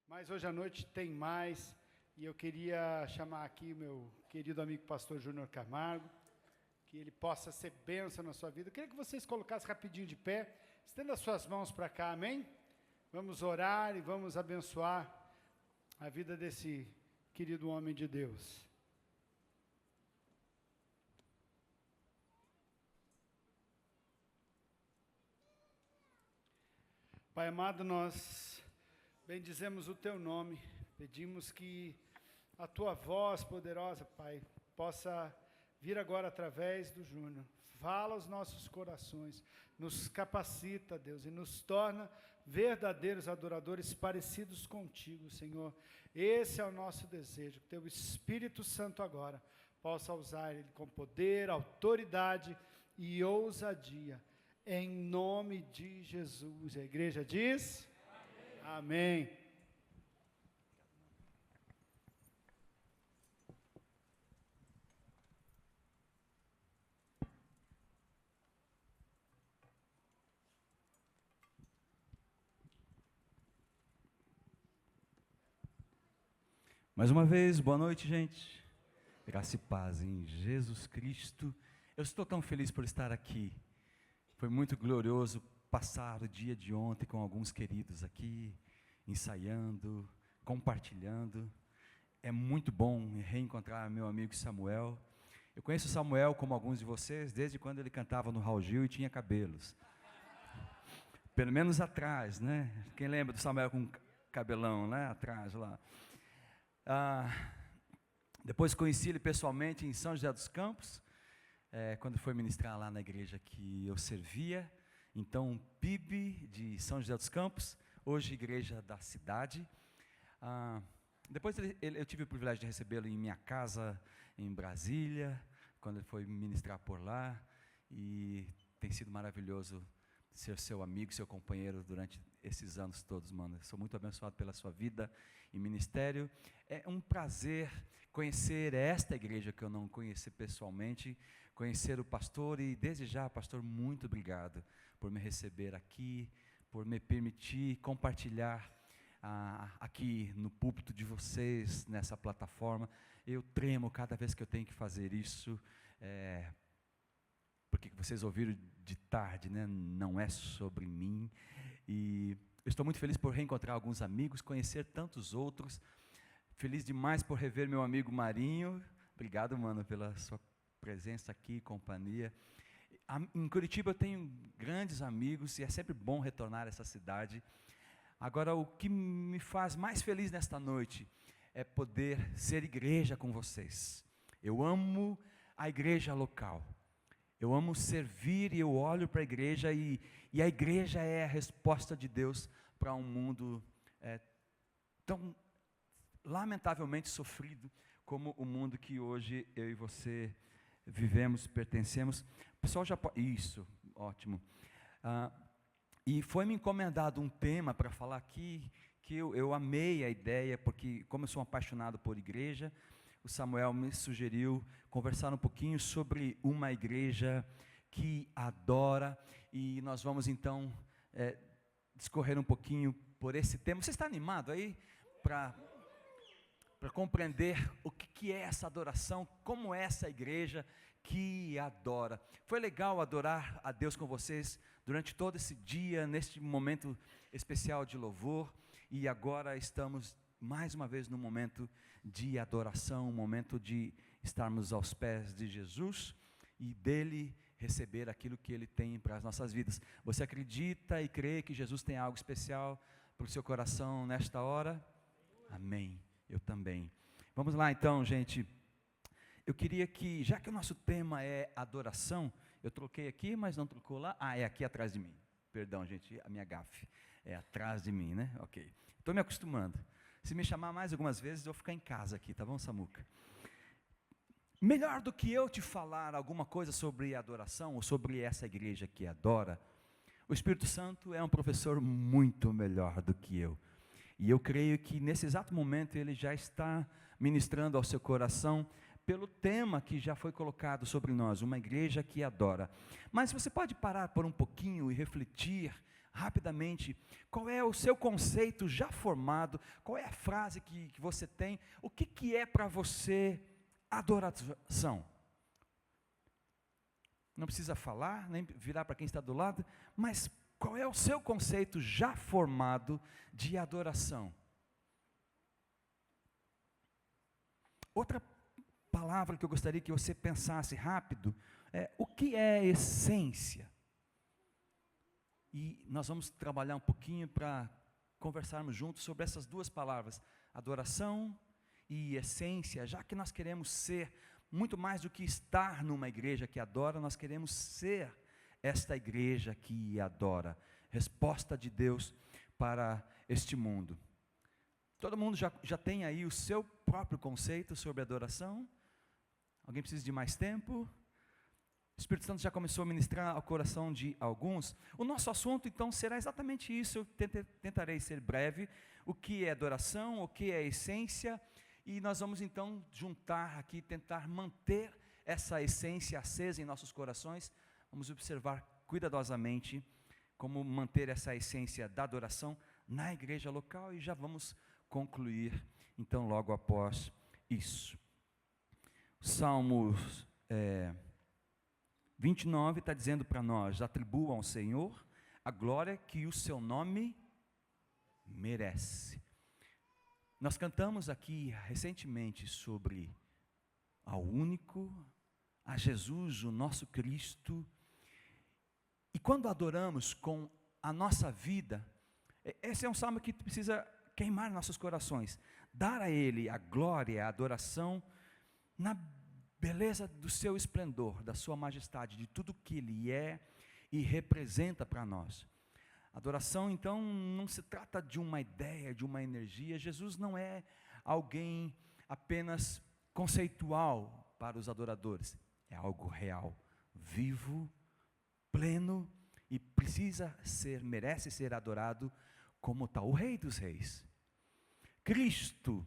Mas hoje à noite tem mais, e eu queria chamar aqui o meu querido amigo pastor Júnior Camargo, que ele possa ser bênção na sua vida. Eu queria que vocês colocassem rapidinho de pé, estenda as suas mãos para cá, amém? Vamos orar e vamos abençoar a vida desse querido homem de Deus. Pai amado, nós bendizemos o Teu nome, pedimos que a Tua voz poderosa, Pai, possa vir agora através do Júnior. Fala aos nossos corações, nos capacita, Deus, e nos torna verdadeiros adoradores parecidos contigo, Senhor. Esse é o nosso desejo, que Teu Espírito Santo agora possa usar Ele com poder, autoridade e ousadia. Em nome de Jesus. A igreja diz? Amém. Amém. Mais uma vez, boa noite, gente. Graça e paz em Jesus Cristo. Eu estou tão feliz por estar aqui. Foi muito glorioso passar o dia de ontem com alguns queridos aqui, ensaiando, compartilhando. É muito bom reencontrar meu amigo Samuel. Eu conheço o Samuel, como alguns de vocês, desde quando ele cantava no Raul Gil e tinha cabelos. Pelo menos atrás, né? Quem lembra do Samuel com cabelão, né? Atrás lá. Depois conheci ele pessoalmente em São José dos Campos, quando foi ministrar lá na igreja que eu servia, então PIB de São José dos Campos, hoje igreja da cidade. Depois eu tive o privilégio de recebê-lo em minha casa em Brasília, quando ele foi ministrar por lá, e tem sido maravilhoso ser seu amigo, seu companheiro durante esses anos todos, mano. Sou muito abençoado pela sua vida e ministério. É um prazer conhecer esta igreja que eu não conheci pessoalmente, conhecer o pastor e desde já, pastor, muito obrigado por me receber aqui, por me permitir compartilhar aqui no púlpito de vocês, nessa plataforma. Eu tremo cada vez que eu tenho que fazer isso, porque vocês ouviram de tarde, né? Não é sobre mim. E eu estou muito feliz por reencontrar alguns amigos, conhecer tantos outros. Feliz demais por rever meu amigo Marinho. Obrigado, mano, pela sua presença aqui, companhia. Em Curitiba eu tenho grandes amigos e é sempre bom retornar a essa cidade. Agora, o que me faz mais feliz nesta noite é poder ser igreja com vocês. Eu amo a igreja local. Eu amo servir e eu olho para a igreja e a igreja é a resposta de Deus para um mundo tão lamentavelmente sofrido como o mundo que hoje eu e você vivemos, pertencemos. O pessoal já pode... Isso, ótimo. E foi-me encomendado um tema para falar aqui, que eu amei a ideia, porque como eu sou apaixonado por igreja, o Samuel me sugeriu conversar um pouquinho sobre uma igreja que adora, e nós vamos então discorrer um pouquinho por esse tema. Você está animado aí para compreender o que é essa adoração, como é essa igreja que adora? Foi legal adorar a Deus com vocês durante todo esse dia, neste momento especial de louvor, e agora estamos mais uma vez no momento de adoração, um momento de estarmos aos pés de Jesus e dele receber aquilo que ele tem para as nossas vidas. Você acredita e crê que Jesus tem algo especial para o seu coração nesta hora? Amém. Eu também. Vamos lá então, gente. Eu queria que, já que o nosso tema é adoração, eu troquei aqui, mas não trocou lá. É aqui atrás de mim. Perdão, gente, a minha gafe. É atrás de mim, né? Ok. Estou me acostumando. Se me chamar mais algumas vezes, eu vou ficar em casa aqui, tá bom, Samuca? Melhor do que eu te falar alguma coisa sobre adoração, ou sobre essa igreja que adora, o Espírito Santo é um professor muito melhor do que eu. E eu creio que nesse exato momento ele já está ministrando ao seu coração pelo tema que já foi colocado sobre nós, uma igreja que adora. Mas você pode parar por um pouquinho e refletir rapidamente, qual é o seu conceito já formado, qual é a frase que você tem, o que é para você adoração? Não precisa falar, nem virar para quem está do lado, mas qual é o seu conceito já formado de adoração? Outra palavra que eu gostaria que você pensasse rápido é o que é essência? E nós vamos trabalhar um pouquinho para conversarmos juntos sobre essas duas palavras, adoração e essência, já que nós queremos ser muito mais do que estar numa igreja que adora, nós queremos ser esta igreja que adora, resposta de Deus para este mundo. Todo mundo já tem aí o seu próprio conceito sobre adoração? Alguém precisa de mais tempo? O Espírito Santo já começou a ministrar ao coração de alguns. O nosso assunto, então, será exatamente isso. Eu tentarei ser breve. O que é adoração, o que é essência. E nós vamos, então, juntar aqui, tentar manter essa essência acesa em nossos corações. Vamos observar cuidadosamente como manter essa essência da adoração na igreja local. E já vamos concluir, então, logo após isso. Salmos 29 está dizendo para nós: atribuam ao Senhor a glória que o seu nome merece. Nós cantamos aqui recentemente sobre ao único, a Jesus, o nosso Cristo. E quando adoramos com a nossa vida, esse é um salmo que precisa queimar nossos corações, dar a Ele a glória, a adoração, na beleza do seu esplendor, da sua majestade, de tudo que Ele é e representa para nós. Adoração, então, não se trata de uma ideia, de uma energia. Jesus não é alguém apenas conceitual para os adoradores. É algo real, vivo, pleno e merece ser adorado como tal. O Rei dos Reis. Cristo.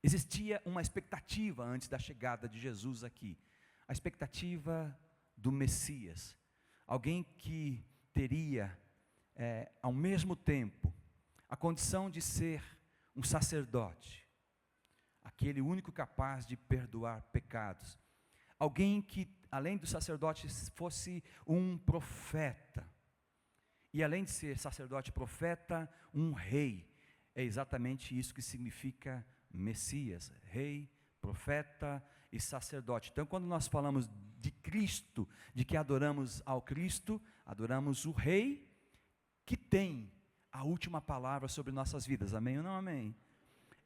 Existia uma expectativa antes da chegada de Jesus aqui. A expectativa do Messias. Alguém que teria, ao mesmo tempo, a condição de ser um sacerdote. Aquele único capaz de perdoar pecados. Alguém que, além do sacerdote, fosse um profeta. E além de ser sacerdote e profeta, um rei. É exatamente isso que significa Messias, rei, profeta e sacerdote. Então, quando nós falamos de Cristo, de que adoramos ao Cristo, adoramos o rei que tem a última palavra sobre nossas vidas. Amém ou não amém?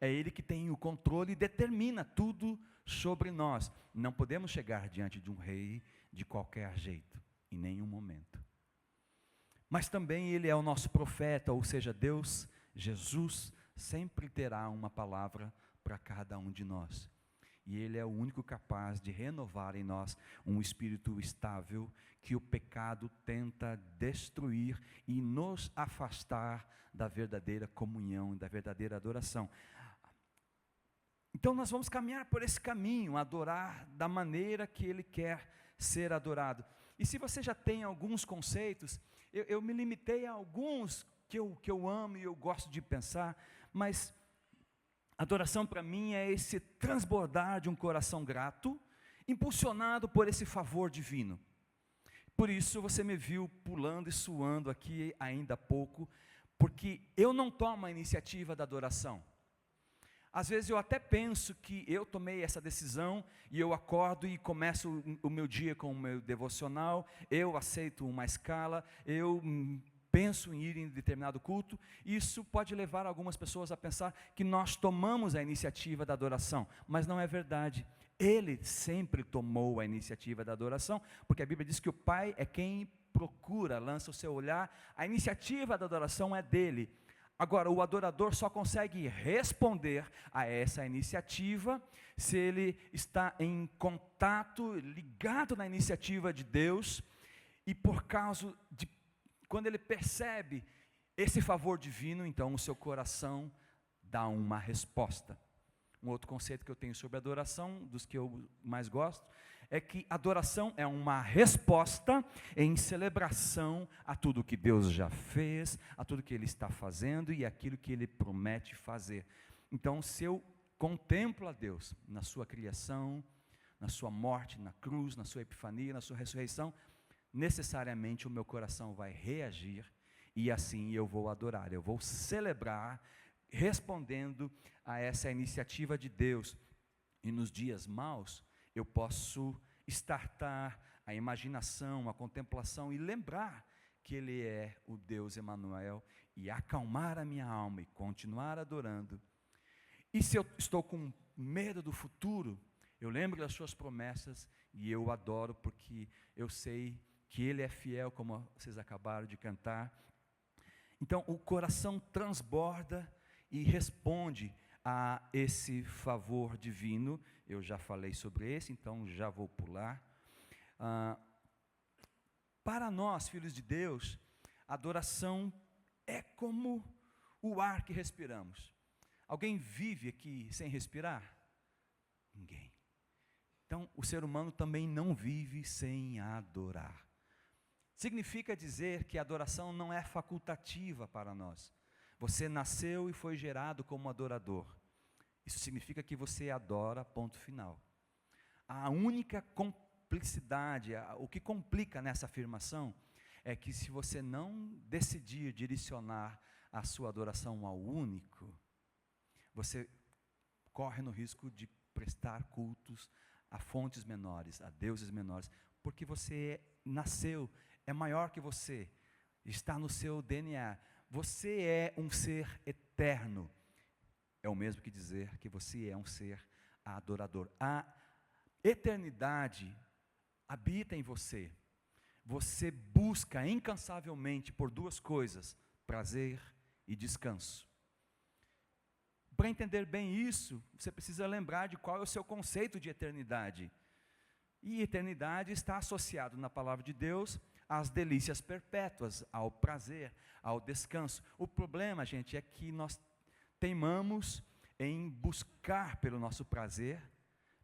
É Ele que tem o controle e determina tudo sobre nós. Não podemos chegar diante de um rei de qualquer jeito, em nenhum momento. Mas também Ele é o nosso profeta, ou seja, Deus, Jesus, sempre terá uma palavra para cada um de nós. E Ele é o único capaz de renovar em nós um espírito estável que o pecado tenta destruir e nos afastar da verdadeira comunhão, da verdadeira adoração. Então nós vamos caminhar por esse caminho, adorar da maneira que Ele quer ser adorado. E se você já tem alguns conceitos, eu me limitei a alguns que eu amo e eu gosto de pensar, mas adoração para mim é esse transbordar de um coração grato, impulsionado por esse favor divino. Por isso você me viu pulando e suando aqui ainda há pouco, porque eu não tomo a iniciativa da adoração. Às vezes eu até penso que eu tomei essa decisão e eu acordo e começo o meu dia com o meu devocional, eu aceito uma escala, eu penso em ir em determinado culto. Isso pode levar algumas pessoas a pensar que nós tomamos a iniciativa da adoração, mas não é verdade. Ele sempre tomou a iniciativa da adoração, porque a Bíblia diz que o Pai é quem procura, lança o seu olhar, a iniciativa da adoração é dele. Agora, o adorador só consegue responder a essa iniciativa se ele está em contato, ligado na iniciativa de Deus, e por causa de, quando ele percebe esse favor divino, então o seu coração dá uma resposta. Um outro conceito que eu tenho sobre adoração, dos que eu mais gosto, é que adoração é uma resposta em celebração a tudo que Deus já fez, a tudo que Ele está fazendo e aquilo que Ele promete fazer. Então, se eu contemplo a Deus na sua criação, na sua morte, na cruz, na sua epifania, na sua ressurreição, necessariamente o meu coração vai reagir e assim eu vou adorar, eu vou celebrar, respondendo a essa iniciativa de Deus. E nos dias maus, eu posso startar a imaginação, a contemplação e lembrar que Ele é o Deus Emanuel e acalmar a minha alma e continuar adorando. E se eu estou com medo do futuro, eu lembro das suas promessas e eu adoro porque eu sei que Ele é fiel, como vocês acabaram de cantar. Então o coração transborda e responde a esse favor divino. Eu já falei sobre esse, então já vou pular. Para nós, filhos de Deus, adoração é como o ar que respiramos. Alguém vive aqui sem respirar? Ninguém. Então, o ser humano também não vive sem adorar. Significa dizer que a adoração não é facultativa para nós. Você nasceu e foi gerado como adorador. Isso significa que você adora, ponto final. A única complicidade, o que complica nessa afirmação, é que se você não decidir direcionar a sua adoração ao único, você corre no risco de prestar cultos a fontes menores, a deuses menores, porque você nasceu, é maior que você, está no seu DNA. Você é um ser eterno. É o mesmo que dizer que você é um ser adorador. A eternidade habita em você. Você busca incansavelmente por duas coisas: prazer e descanso. Para entender bem isso, você precisa lembrar de qual é o seu conceito de eternidade. E eternidade está associado na palavra de Deus às delícias perpétuas, ao prazer, ao descanso. O problema, gente, é que nós teimamos em buscar pelo nosso prazer,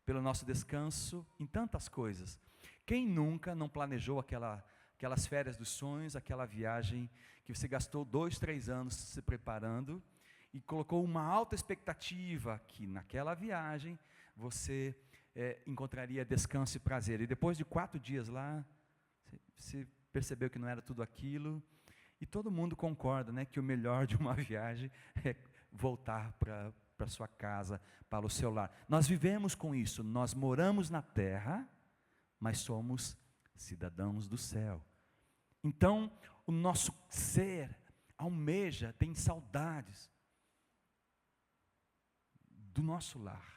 pelo nosso descanso, em tantas coisas. Quem nunca não planejou aquelas férias dos sonhos, aquela viagem que você gastou 2, 3 anos se preparando e colocou uma alta expectativa que naquela viagem você encontraria descanso e prazer. E depois de 4 dias lá, você percebeu que não era tudo aquilo. E todo mundo concorda, né, que o melhor de uma viagem é voltar para sua casa, para o seu lar. Nós vivemos com isso, nós moramos na terra, mas somos cidadãos do céu. Então, o nosso ser almeja, tem saudades do nosso lar.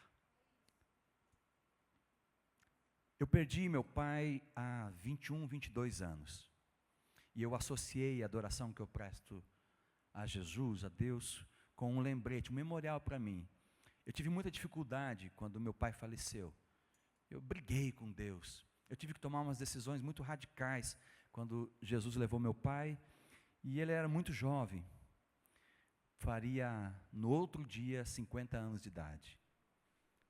Eu perdi meu pai há 21, 22 anos. E eu associei a adoração que eu presto a Jesus, a Deus, com um lembrete, um memorial para mim. Eu tive muita dificuldade quando meu pai faleceu. Eu briguei com Deus. Eu tive que tomar umas decisões muito radicais quando Jesus levou meu pai. E ele era muito jovem. Faria no outro dia 50 anos de idade.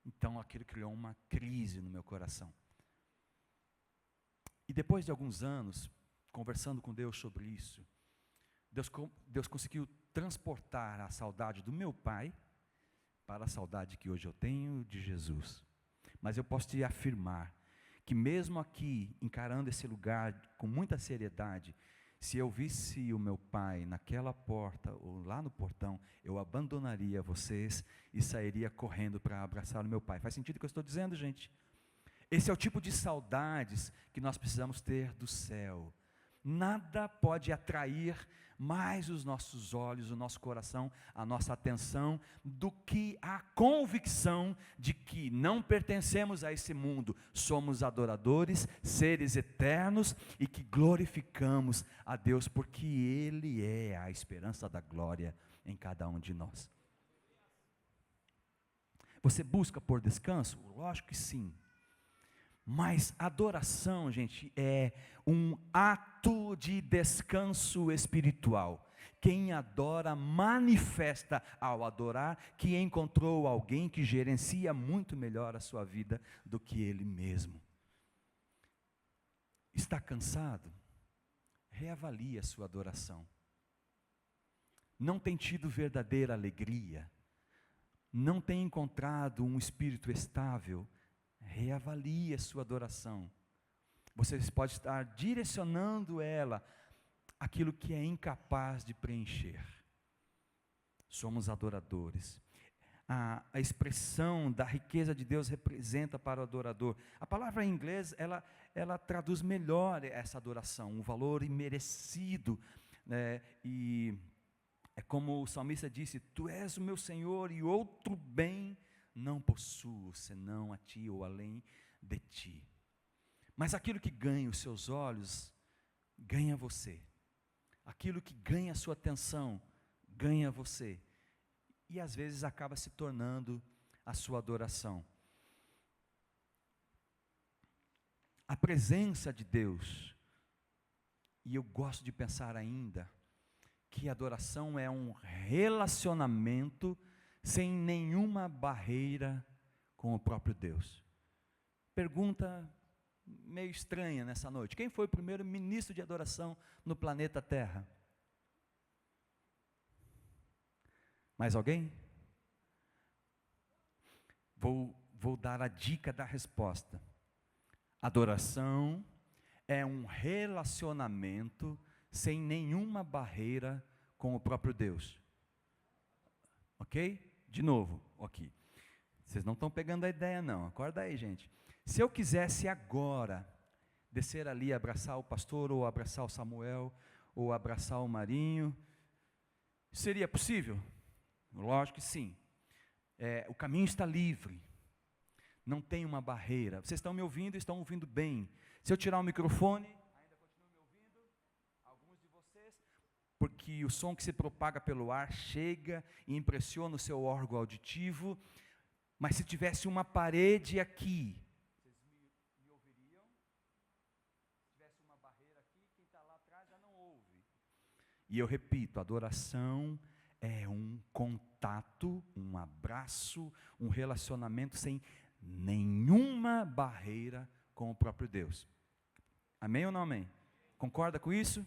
Então aquilo criou uma crise no meu coração. E depois de alguns anos, conversando com Deus sobre isso, Deus conseguiu transportar a saudade do meu pai para a saudade que hoje eu tenho de Jesus. Mas eu posso te afirmar que mesmo aqui, encarando esse lugar com muita seriedade, se eu visse o meu pai naquela porta ou lá no portão, eu abandonaria vocês e sairia correndo para abraçar o meu pai. Faz sentido o que eu estou dizendo, gente? Esse é o tipo de saudades que nós precisamos ter do céu. Nada pode atrair mais os nossos olhos, o nosso coração, a nossa atenção, do que a convicção de que não pertencemos a esse mundo, somos adoradores, seres eternos e que glorificamos a Deus, porque Ele é a esperança da glória em cada um de nós. Você busca por descanso? Lógico que sim. Mas adoração, gente, é um ato de descanso espiritual, Quem adora manifesta ao adorar que encontrou alguém que gerencia muito melhor a sua vida do que ele mesmo. Está cansado? Reavalie a sua adoração. Não tem tido verdadeira alegria? Não tem encontrado um espírito estável? Reavalie a sua adoração. Você pode estar direcionando ela àquilo que é incapaz de preencher. Somos adoradores. A expressão da riqueza de Deus representa para o adorador. A palavra em inglês, ela traduz melhor essa adoração, um valor imerecido, né? E é como o salmista disse: Tu és o meu Senhor e outro bem não possuo, senão a Ti ou além de Ti. Mas aquilo que ganha os seus olhos, ganha você. Aquilo que ganha a sua atenção, ganha você. E às vezes acaba se tornando a sua adoração. A presença de Deus, e eu gosto de pensar ainda, que a adoração é um relacionamento sem nenhuma barreira com o próprio Deus. Pergunta meio estranha nessa noite: quem foi o primeiro ministro de adoração no planeta Terra? Mais alguém? Vou dar a dica da resposta. Adoração é um relacionamento sem nenhuma barreira com o próprio Deus. Ok? De novo, aqui. Vocês não estão pegando a ideia não, acorda aí, gente. Se eu quisesse agora descer ali, abraçar o pastor, ou abraçar o Samuel, ou abraçar o Marinho, seria possível? Lógico que sim. O caminho está livre, não tem uma barreira. Vocês estão me ouvindo e estão ouvindo bem. Se eu tirar o microfone, ainda continuam me ouvindo? Alguns de vocês? Porque o som que se propaga pelo ar chega e impressiona o seu órgão auditivo. Mas se tivesse uma parede aqui, vocês me ouviriam? Se tivesse uma barreira aqui, quem está lá atrás já não ouve. E eu repito, adoração é um contato, um abraço, um relacionamento sem nenhuma barreira com o próprio Deus. Amém ou não amém? Concorda com isso?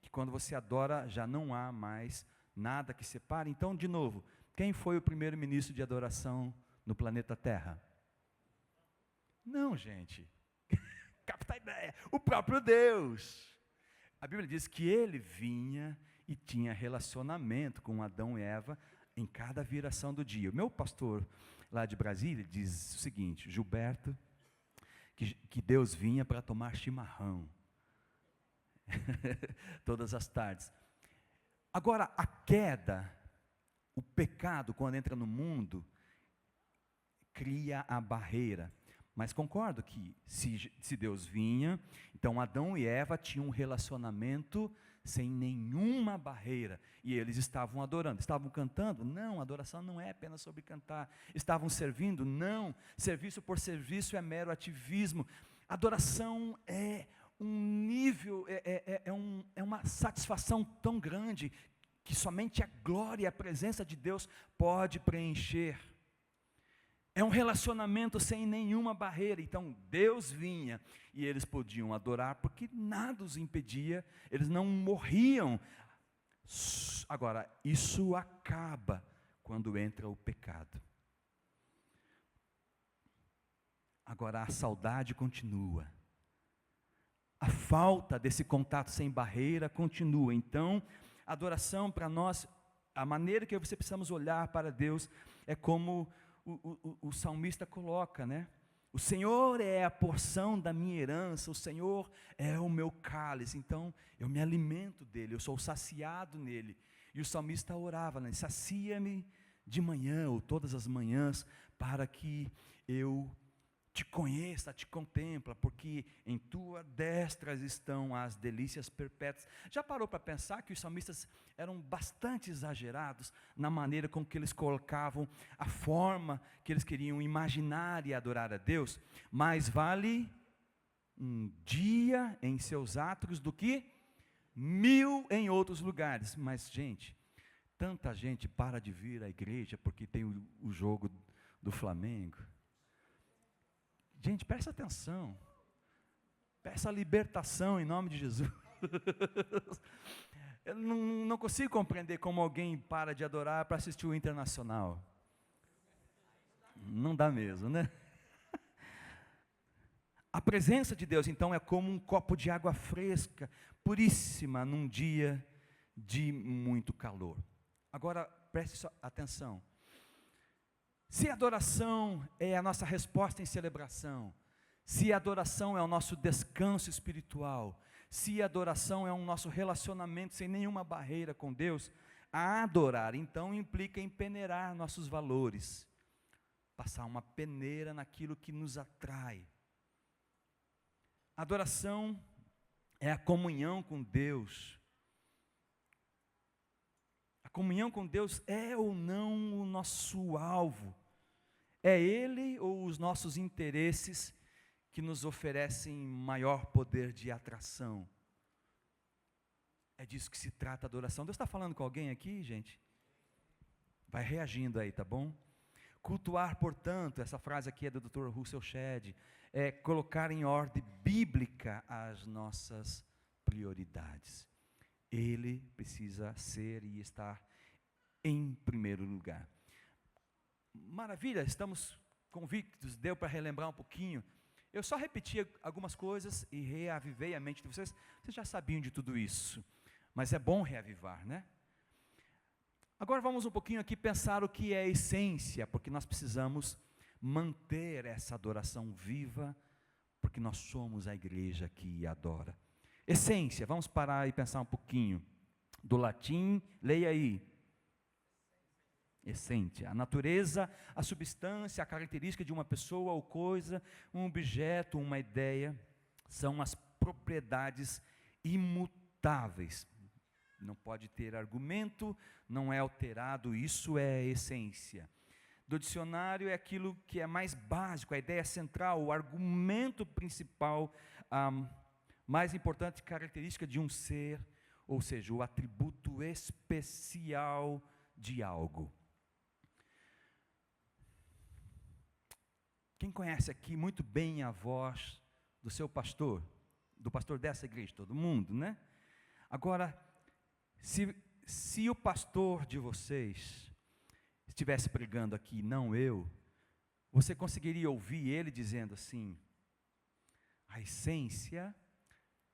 Que quando você adora, já não há mais nada que separe. Então, de novo, quem foi o primeiro ministro de adoração no planeta Terra? Não, gente. Capta a ideia. O próprio Deus. A Bíblia diz que ele vinha e tinha relacionamento com Adão e Eva em cada viração do dia. O meu pastor lá de Brasília diz o seguinte: Gilberto, que Deus vinha para tomar chimarrão todas as tardes. Agora, a queda, o pecado, quando entra no mundo, cria a barreira. Mas concordo que se Deus vinha, então Adão e Eva tinham um relacionamento sem nenhuma barreira, e eles estavam adorando, estavam cantando? Não, adoração não é apenas sobre cantar. Estavam servindo? Não, serviço por serviço é mero ativismo. Adoração é um nível, é uma satisfação tão grande, que somente a glória e a presença de Deus pode preencher. É um relacionamento sem nenhuma barreira. Então Deus vinha e eles podiam adorar porque nada os impedia, eles não morriam. Agora, isso acaba quando entra o pecado. Agora a saudade continua. A falta desse contato sem barreira continua. Então, a adoração para nós, a maneira que você precisamos olhar para Deus é como o salmista coloca, né? O Senhor é a porção da minha herança, o Senhor é o meu cálice, então eu me alimento dele, eu sou saciado nele. E o salmista orava, né? Sacia-me de manhã ou todas as manhãs, para que eu te conheça, te contempla, porque em tua destra estão as delícias perpétuas. Já parou para pensar que os salmistas eram bastante exagerados na maneira com que eles colocavam a forma que eles queriam imaginar e adorar a Deus? Mais vale um dia em seus átrios do que 1000 em outros lugares. Mas, gente, tanta gente para de vir à igreja porque tem o jogo do Flamengo. Gente, presta atenção. Peça a libertação em nome de Jesus. Eu não consigo compreender como alguém para de adorar para assistir o Internacional. Não dá mesmo, né? A presença de Deus, então, é como um copo de água fresca, puríssima, num dia de muito calor. Agora, preste atenção. Se a adoração é a nossa resposta em celebração, se a adoração é o nosso descanso espiritual, se a adoração é o nosso relacionamento sem nenhuma barreira com Deus, a adorar, então, implica em peneirar nossos valores, passar uma peneira naquilo que nos atrai. A adoração é a comunhão com Deus. A comunhão com Deus é ou não o nosso alvo? É Ele ou os nossos interesses que nos oferecem maior poder de atração? É disso que se trata a adoração. Deus está falando com alguém aqui, gente? Vai reagindo aí, tá bom? Cultuar, portanto, essa frase aqui é do Dr. Russell Shedd, é colocar em ordem bíblica as nossas prioridades. Ele precisa ser e estar em primeiro lugar. Maravilha, estamos convictos, deu para relembrar um pouquinho. Eu só repeti algumas coisas e reavivei a mente de vocês. Vocês já sabiam de tudo isso, mas é bom reavivar, né? Agora vamos um pouquinho aqui pensar o que é a essência, porque nós precisamos manter essa adoração viva, porque nós somos a igreja que adora. Essência, vamos parar e pensar um pouquinho. Do latim, leia aí. Essência, a natureza, a substância, a característica de uma pessoa ou coisa, um objeto, uma ideia, são as propriedades imutáveis. Não pode ter argumento, não é alterado, isso é essência. Do dicionário é aquilo que é mais básico, a ideia central, o argumento principal, a mais importante característica de um ser, ou seja, o atributo especial de algo. Quem conhece aqui muito bem a voz do seu pastor, do pastor dessa igreja? Todo mundo, né? Agora, se o pastor de vocês estivesse pregando aqui, não eu, você conseguiria ouvir ele dizendo assim: a essência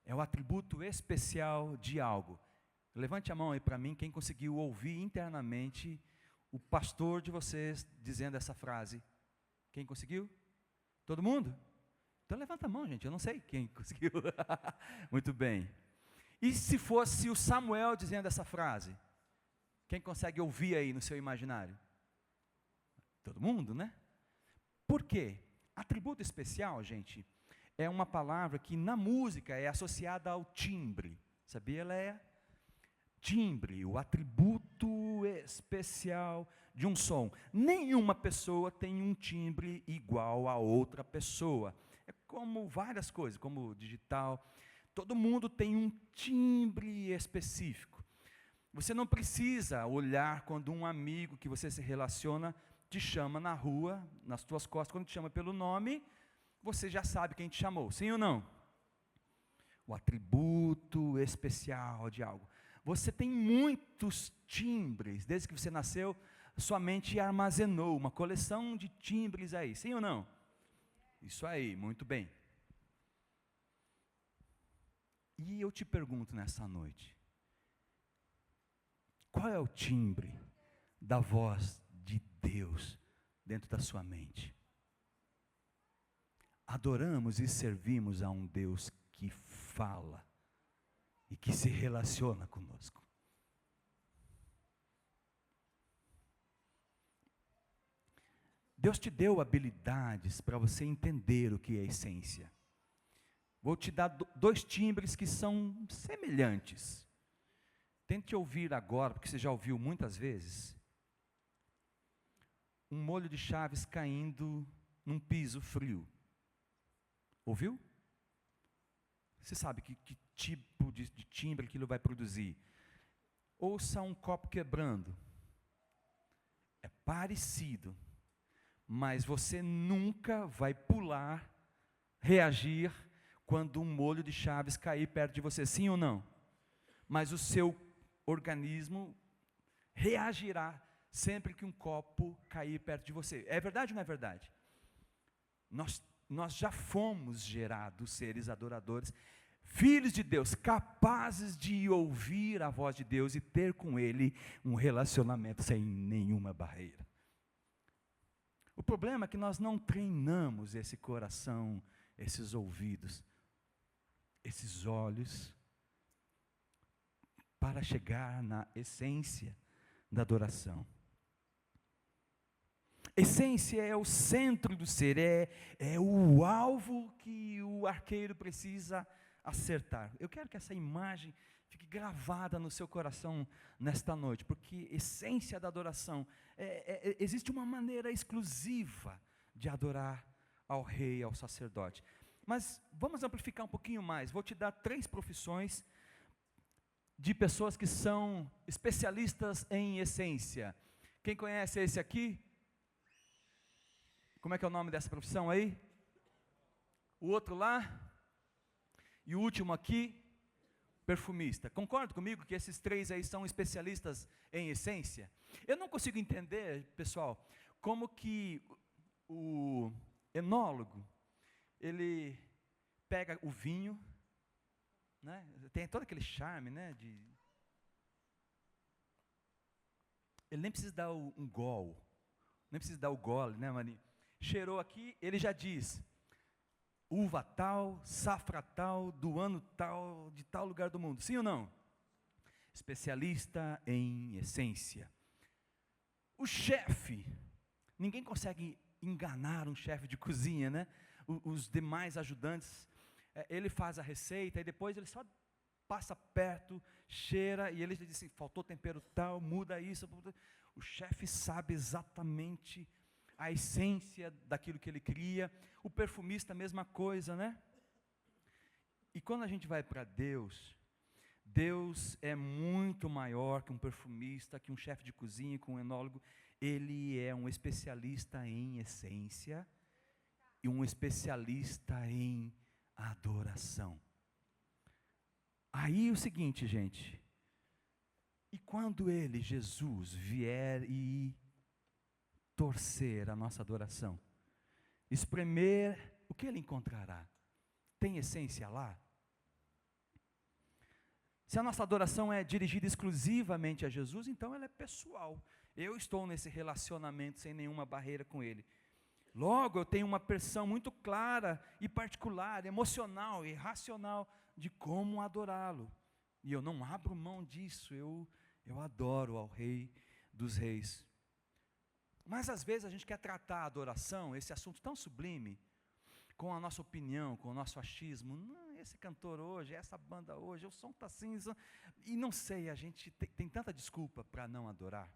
é o atributo especial de algo. Levante a mão aí para mim, quem conseguiu ouvir internamente o pastor de vocês dizendo essa frase. Quem conseguiu? Todo mundo? Então levanta a mão, gente, eu não sei quem conseguiu. Muito bem. E se fosse o Samuel dizendo essa frase? Quem consegue ouvir aí no seu imaginário? Todo mundo, né? Por quê? Atributo especial, gente, é uma palavra que na música é associada ao timbre. Sabia? Ela é timbre, o atributo especial de um som. Nenhuma pessoa tem um timbre igual a outra pessoa. É como várias coisas, como digital. Todo mundo tem um timbre específico. Você não precisa olhar quando um amigo que você se relaciona te chama na rua, nas suas costas, quando te chama pelo nome, você já sabe quem te chamou, sim ou não? O atributo especial de algo. Você tem muitos timbres, desde que você nasceu, sua mente armazenou uma coleção de timbres aí, sim ou não? Isso aí, muito bem. E eu te pergunto nessa noite, qual é o timbre da voz de Deus dentro da sua mente? Adoramos e servimos a um Deus que fala e que se relaciona conosco. Deus te deu habilidades para você entender o que é essência. Vou te dar dois timbres que são semelhantes. Tente ouvir agora, porque você já ouviu muitas vezes. Um molho de chaves caindo num piso frio. Ouviu? Você sabe que tipo de timbre que aquilo vai produzir. Ouça um copo quebrando. É parecido, mas você nunca vai pular, reagir, quando um molho de chaves cair perto de você, sim ou não? Mas o seu organismo reagirá sempre que um copo cair perto de você. É verdade ou não é verdade? Nós já fomos gerados seres adoradores, filhos de Deus, capazes de ouvir a voz de Deus e ter com Ele um relacionamento sem nenhuma barreira. O problema é que nós não treinamos esse coração, esses ouvidos, esses olhos, para chegar na essência da adoração. Essência é o centro do ser, é o alvo que o arqueiro precisa acertar. Eu quero que essa imagem fique gravada no seu coração nesta noite, porque essência da adoração, existe uma maneira exclusiva de adorar ao rei, ao sacerdote. Mas vamos amplificar um pouquinho mais. Vou te dar 3 profissões de pessoas que são especialistas em essência. Quem conhece esse aqui? Como é que é o nome dessa profissão aí? O outro lá? E o último aqui? Perfumista. Concorda comigo que esses 3 aí são especialistas em essência? Eu não consigo entender, pessoal, como que o enólogo, ele pega o vinho, né? Tem todo aquele charme, né? Ele nem precisa dar um gol, nem precisa dar o gole, né, Mani? Cheirou aqui, ele já diz, uva tal, safra tal, do ano tal, de tal lugar do mundo, sim ou não? Especialista em essência. O chefe, ninguém consegue enganar um chefe de cozinha, né? Os demais ajudantes, ele faz a receita e depois ele só passa perto, cheira e ele diz assim, faltou tempero tal, muda isso. O chefe sabe exatamente a essência daquilo que ele cria. O perfumista, a mesma coisa, né? E quando a gente vai para Deus, Deus é muito maior que um perfumista, que um chefe de cozinha, que um enólogo. Ele é um especialista em essência e um especialista em adoração. Aí o seguinte, gente, e quando ele, Jesus, vier e torcer a nossa adoração, espremer, o que ele encontrará? Tem essência lá? Se a nossa adoração é dirigida exclusivamente a Jesus, então ela é pessoal. Eu estou nesse relacionamento sem nenhuma barreira com Ele. Logo, eu tenho uma percepção muito clara e particular, emocional e racional de como adorá-lo. E eu não abro mão disso, eu adoro ao Rei dos Reis. Mas às vezes a gente quer tratar a adoração, esse assunto tão sublime, com a nossa opinião, com o nosso achismo. Não, esse cantor hoje, essa banda hoje, o som está assim, e não sei, a gente tem tanta desculpa para não adorar.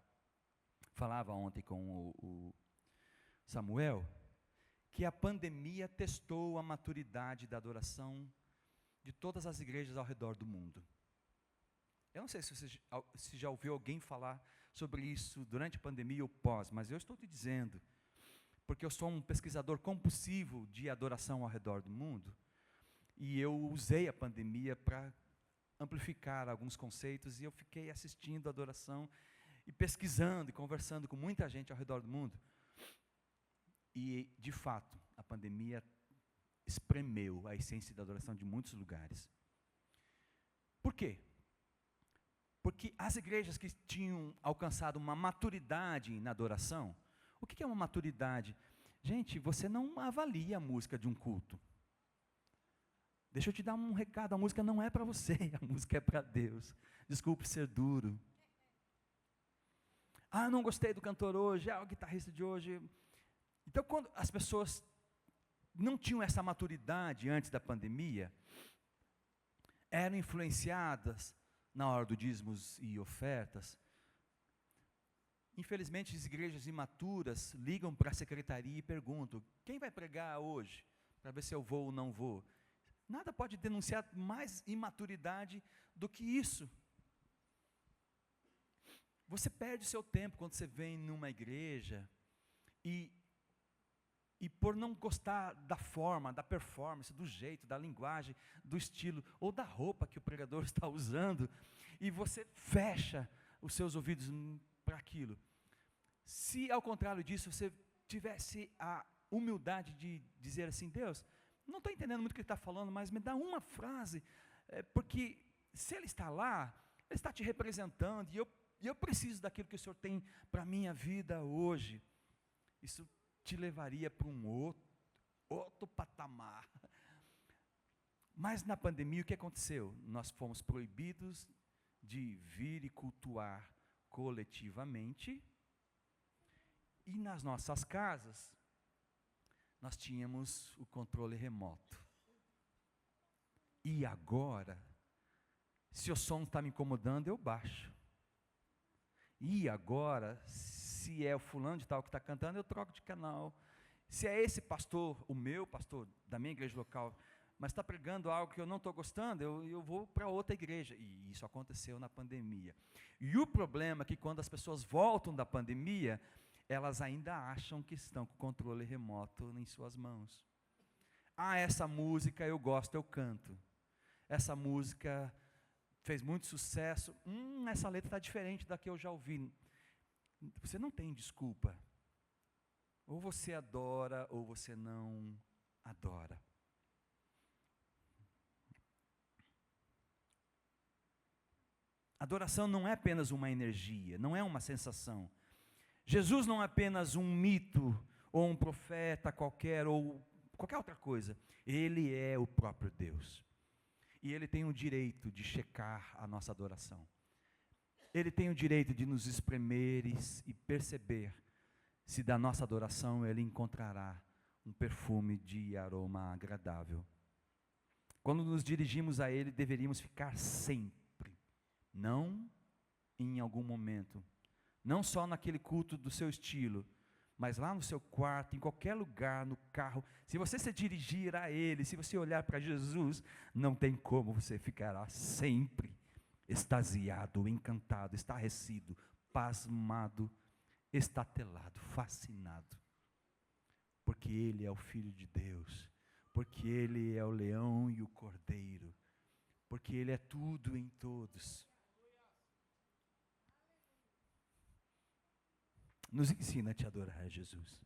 Falava ontem com o Samuel, que a pandemia testou a maturidade da adoração de todas as igrejas ao redor do mundo. Eu não sei se você já ouviu alguém falar sobre isso durante a pandemia ou pós, mas eu estou te dizendo, porque eu sou um pesquisador compulsivo de adoração ao redor do mundo, e eu usei a pandemia para amplificar alguns conceitos, e eu fiquei assistindo a adoração, e pesquisando, e conversando com muita gente ao redor do mundo. E, de fato, a pandemia espremeu a essência da adoração de muitos lugares. Por quê? Porque as igrejas que tinham alcançado uma maturidade na adoração, o que é uma maturidade? Gente, você não avalia a música de um culto. Deixa eu te dar um recado, a música não é para você, a música é para Deus. Desculpe ser duro. Ah, não gostei do cantor hoje, o guitarrista de hoje. Então, quando as pessoas não tinham essa maturidade antes da pandemia, eram influenciadas na hora dos dízimos e ofertas. Infelizmente, as igrejas imaturas ligam para a secretaria e perguntam, quem vai pregar hoje? Para ver se eu vou ou não vou. Nada pode denunciar mais imaturidade do que isso. Você perde o seu tempo quando você vem numa igreja e por não gostar da forma, da performance, do jeito, da linguagem, do estilo, ou da roupa que o pregador está usando, e você fecha os seus ouvidos para aquilo. Se, ao contrário disso, você tivesse a humildade de dizer assim: Deus, não estou entendendo muito o que ele está falando, mas me dá uma frase, porque se ele está lá, ele está te representando, e eu preciso daquilo que o Senhor tem para a minha vida hoje. Isso te levaria para um outro patamar. Mas na pandemia o que aconteceu? Nós fomos proibidos de vir e cultuar coletivamente, e nas nossas casas nós tínhamos o controle remoto. E agora, se o som está me incomodando, eu baixo. E agora, se é o fulano de tal que está cantando, eu troco de canal. Se é esse pastor, o meu pastor da minha igreja local, mas está pregando algo que eu não estou gostando, eu vou para outra igreja. E isso aconteceu na pandemia. E o problema é que quando as pessoas voltam da pandemia, elas ainda acham que estão com o controle remoto em suas mãos. Ah, essa música eu gosto, eu canto. Essa música fez muito sucesso. Essa letra está diferente da que eu já ouvi. Você não tem desculpa. Ou você adora, ou você não adora. Adoração não é apenas uma energia, não é uma sensação. Jesus não é apenas um mito, ou um profeta qualquer, ou qualquer outra coisa. Ele é o próprio Deus. E Ele tem o direito de checar a nossa adoração. Ele tem o direito de nos espremer e perceber se da nossa adoração Ele encontrará um perfume de aroma agradável. Quando nos dirigimos a Ele, deveríamos ficar sempre, não em algum momento, não só naquele culto do seu estilo, mas lá no seu quarto, em qualquer lugar, no carro. Se você se dirigir a Ele, se você olhar para Jesus, não tem como, você ficará sempre extasiado, encantado, estarrecido, pasmado, estatelado, fascinado. Porque Ele é o Filho de Deus, porque Ele é o leão e o cordeiro, porque Ele é tudo em todos. Nos ensina a te adorar, Jesus.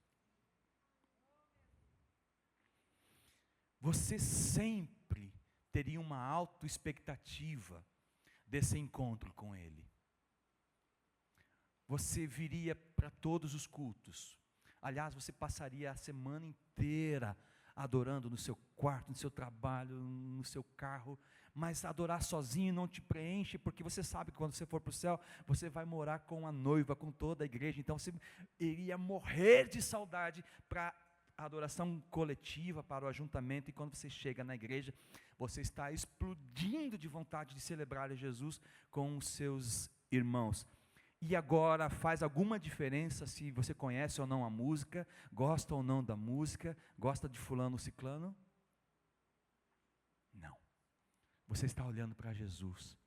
Você sempre teria uma autoexpectativa desse encontro com Ele. Você viria para todos os cultos. Aliás, você passaria a semana inteira adorando no seu quarto, no seu trabalho, no seu carro. Mas adorar sozinho não te preenche, porque você sabe que quando você for para o céu, você vai morar com a noiva, com toda a igreja. Então você iria morrer de saudade para a adoração coletiva, para o ajuntamento. E quando você chega na igreja, você está explodindo de vontade de celebrar a Jesus com os seus irmãos. E agora, faz alguma diferença se você conhece ou não a música, gosta ou não da música, gosta de fulano ou ciclano? Não. Você está olhando para Jesus,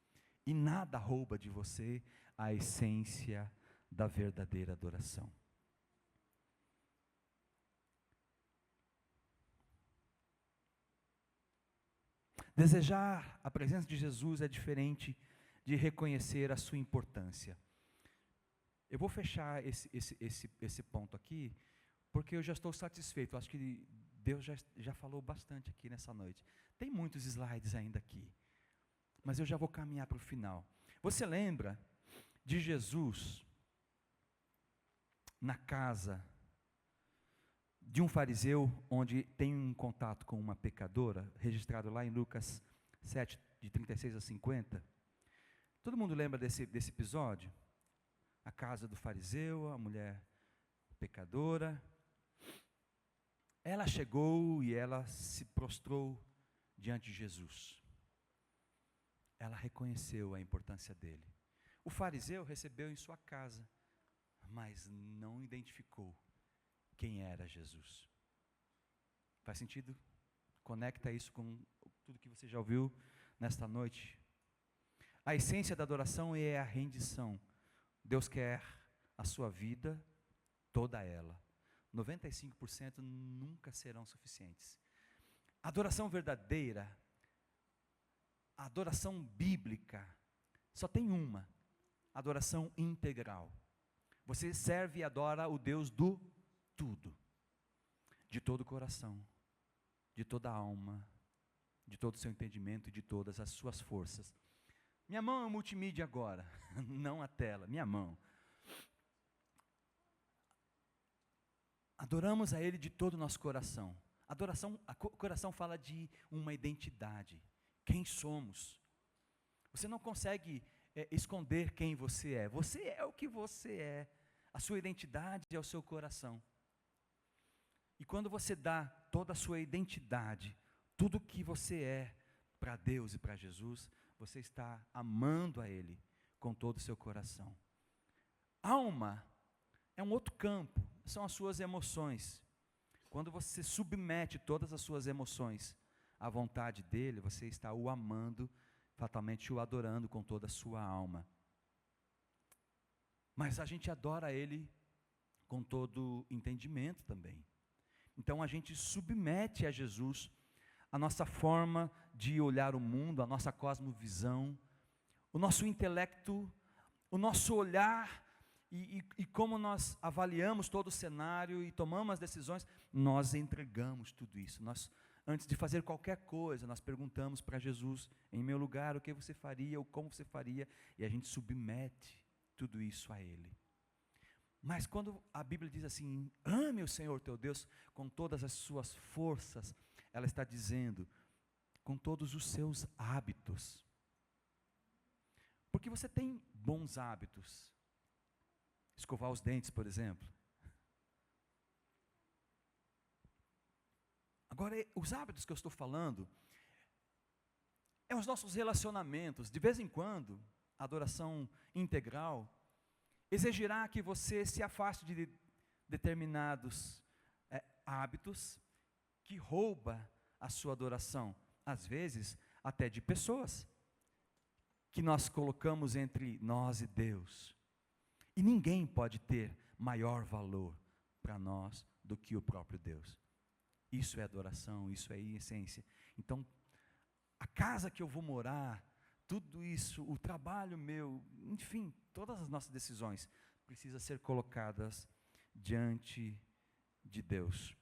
e nada rouba de você a essência da verdadeira adoração. Desejar a presença de Jesus é diferente de reconhecer a sua importância. Eu vou fechar esse ponto aqui, porque eu já estou satisfeito. Acho que Deus já falou bastante aqui nessa noite. Tem muitos slides ainda aqui, mas eu já vou caminhar para o final. Você lembra de Jesus na casa de um fariseu, onde tem um contato com uma pecadora, registrado lá em Lucas 7, de 36 a 50? Todo mundo lembra desse episódio? A casa do fariseu, a mulher pecadora. Ela chegou e ela se prostrou diante de Jesus. Ela reconheceu a importância dele. O fariseu recebeu em sua casa, mas não identificou quem era Jesus. Faz sentido? Conecta isso com tudo que você já ouviu nesta noite. A essência da adoração é a rendição. Deus quer a sua vida, toda ela. 95% nunca serão suficientes. A adoração verdadeira, a adoração bíblica, só tem uma: adoração integral. Você serve e adora o Deus do tudo, de todo o coração, de toda a alma, de todo o seu entendimento e de todas as suas forças. Minha mão é um multimídia agora, não a tela, minha mão. Adoramos a Ele de todo o nosso coração. Adoração, coração fala de uma identidade, quem somos. Você não consegue esconder quem você é o que você é, a sua identidade é o seu coração. E quando você dá toda a sua identidade, tudo o que você é para Deus e para Jesus, você está amando a Ele com todo o seu coração. Alma é um outro campo, são as suas emoções. Quando você submete todas as suas emoções à vontade dEle, você está o amando, fatalmente o adorando com toda a sua alma. Mas a gente adora Ele com todo entendimento também. Então a gente submete a Jesus a nossa forma de olhar o mundo, a nossa cosmovisão, o nosso intelecto, o nosso olhar e como nós avaliamos todo o cenário e tomamos as decisões, nós entregamos tudo isso. Nós, antes de fazer qualquer coisa, nós perguntamos para Jesus, em meu lugar, o que você faria, ou como você faria, e a gente submete tudo isso a Ele. Mas quando a Bíblia diz assim, ame o Senhor teu Deus com todas as suas forças, ela está dizendo, com todos os seus hábitos. Porque você tem bons hábitos. Escovar os dentes, por exemplo. Agora, os hábitos que eu estou falando, é os nossos relacionamentos. De vez em quando, a adoração integral exigirá que você se afaste de determinados hábitos que rouba a sua adoração, às vezes até de pessoas que nós colocamos entre nós e Deus. E ninguém pode ter maior valor para nós do que o próprio Deus. Isso é adoração, isso é essência. Então, a casa que eu vou morar, tudo isso, o trabalho meu, enfim, todas as nossas decisões precisam ser colocadas diante de Deus.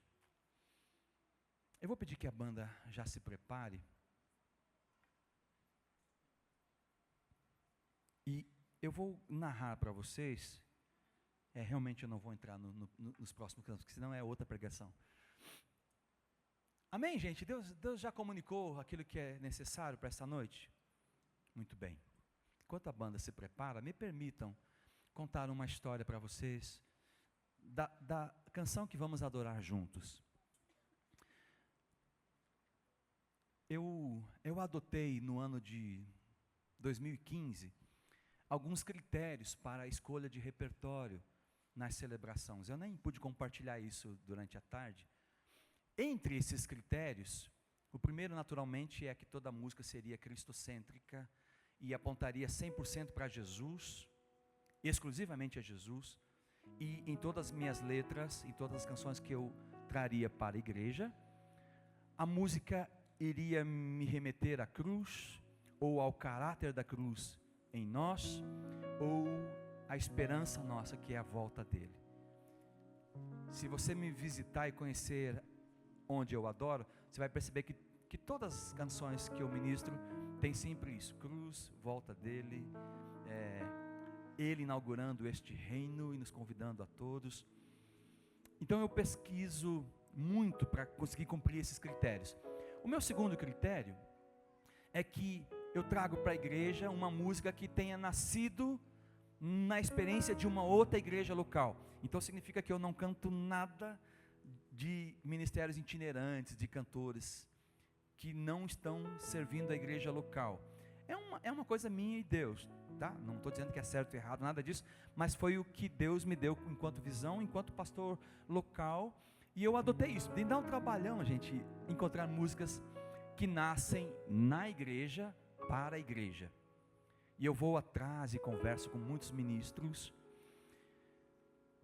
Eu vou pedir que a banda já se prepare. E eu vou narrar para vocês, realmente eu não vou entrar nos próximos cantos, porque senão é outra pregação. Amém, gente? Deus já comunicou aquilo que é necessário para esta noite? Muito bem. Enquanto a banda se prepara, me permitam contar uma história para vocês da canção que vamos adorar juntos. Eu adotei no ano de 2015 alguns critérios para a escolha de repertório nas celebrações. Eu nem pude compartilhar isso durante a tarde. Entre esses critérios, o primeiro naturalmente é que toda música seria cristocêntrica e apontaria 100% para Jesus, exclusivamente a Jesus, e em todas as minhas letras, em todas as canções que eu traria para a igreja, a música iria me remeter à cruz, ou ao caráter da cruz em nós, ou à esperança nossa, que é a volta dele. Se você me visitar e conhecer onde eu adoro, você vai perceber que todas as canções que eu ministro tem sempre isso, cruz, volta dele, ele inaugurando este reino e nos convidando a todos. Então eu pesquiso muito para conseguir cumprir esses critérios. O meu segundo critério é que eu trago para a igreja uma música que tenha nascido na experiência de uma outra igreja local. Então significa que eu não canto nada de ministérios itinerantes, de cantores que não estão servindo a igreja local. É uma coisa minha e Deus, tá? Não estou dizendo que é certo ou errado, nada disso, mas foi o que Deus me deu enquanto visão, enquanto pastor local, e eu adotei isso. E dá um trabalhão a gente encontrar músicas que nascem na igreja, para a igreja. E eu vou atrás e converso com muitos ministros.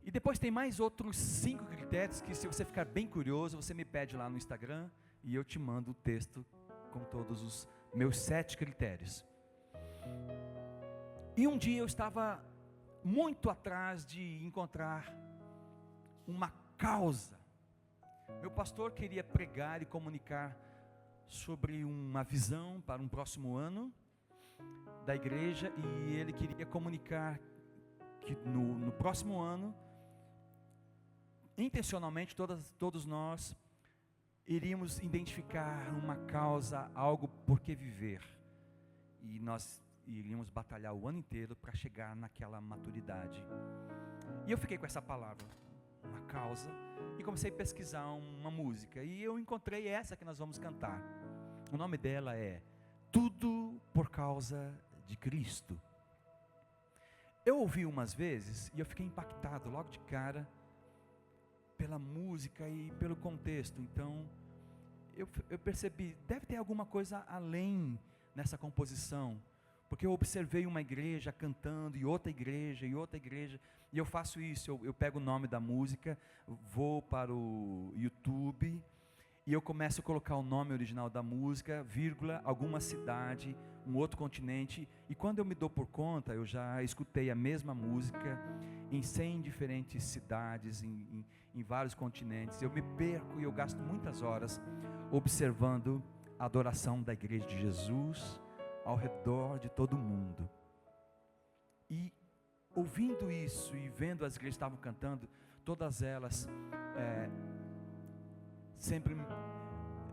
E depois tem mais outros 5 critérios que, se você ficar bem curioso, você me pede lá no Instagram e eu te mando o texto com todos os meus 7 critérios. E um dia eu estava muito atrás de encontrar uma causa. Meu pastor queria pregar e comunicar sobre uma visão para um próximo ano da igreja, e ele queria comunicar que no próximo ano, intencionalmente, todos nós iríamos identificar uma causa, algo por que viver, e nós iríamos batalhar o ano inteiro para chegar naquela maturidade. E eu fiquei com essa palavra, uma causa, e comecei a pesquisar uma música, e eu encontrei essa que nós vamos cantar. O nome dela é Tudo por Causa de Cristo. Eu ouvi umas vezes e eu fiquei impactado logo de cara pela música e pelo contexto. Então eu percebi, deve ter alguma coisa além nessa composição, porque eu observei uma igreja cantando e outra igreja, e eu faço isso, eu pego o nome da música, vou para o YouTube e eu começo a colocar o nome original da música, vírgula, alguma cidade, um outro continente, e quando eu me dou por conta, eu já escutei a mesma música em 100 diferentes cidades, em vários continentes. Eu me perco e eu gasto muitas horas observando a adoração da igreja de Jesus ao redor de todo o mundo. E ouvindo isso e vendo as igrejas que estavam cantando, todas elas sempre